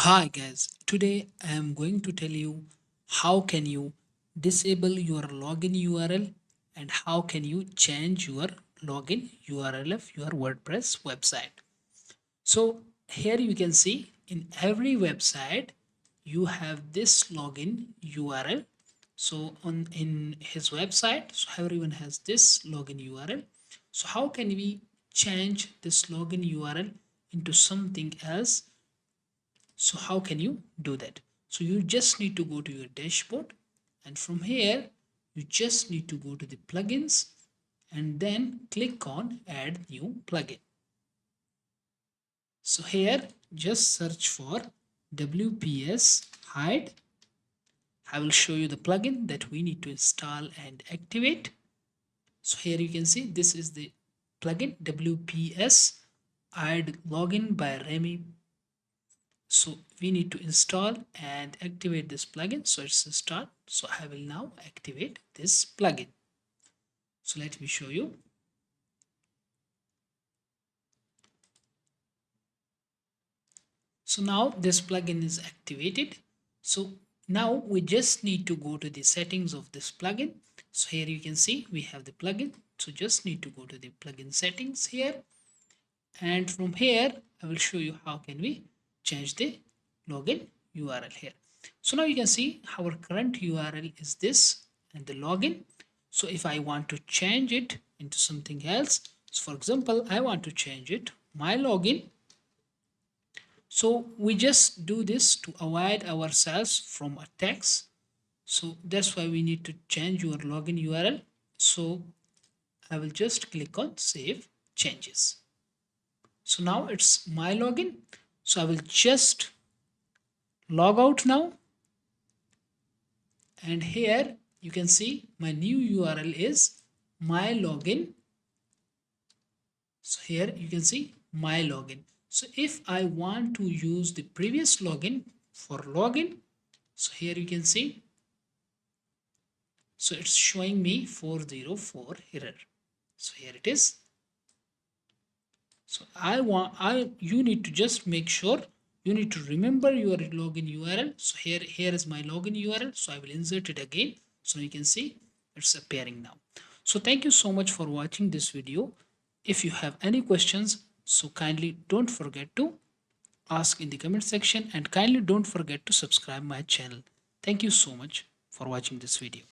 Hi guys, today I am going to tell you how can you disable your login URL and how can you change your login URL of your WordPress website. So here you can see in every website you have this login URL. So in his website, so everyone has this login URL. So how can we change this login URL into something else? So how can you do that? So you just need to go to your dashboard, and from here you just need to go to the plugins and then click on add new plugin. So here just search for WPS hide. I will show you the plugin that we need to install and activate. So here you can see this is the plugin WPS hide login by Remy. So we need to install and activate this plugin. So it's installed. So I will now activate this plugin. So let me show you. So now this plugin is activated. So now we just need to go to the settings of this plugin. So here you can see we have the plugin. So just need to go to the plugin settings here. And from here, I will show you how can we change the login URL here. So now you can see our current URL is this and the login. So if I want to change it into something else, so for example, I want to change it my login. So we just do this to avoid ourselves from attacks. So that's why we need to change your login URL. So I will just click on save changes. So now it's my login. So I will just log out now. And here you can see my new URL is my login. So here you can see my login. So if I want to use the previous login for login, so here you can see, so it's showing me 404 error. So here it is. So you need to just make sure you need to remember your login URL. So here is my login URL. So I will insert it again. So you can see it's appearing now. So thank you so much for watching this video. If you have any questions, so kindly don't forget to ask in the comment section and kindly don't forget to subscribe my channel. Thank you so much for watching this video.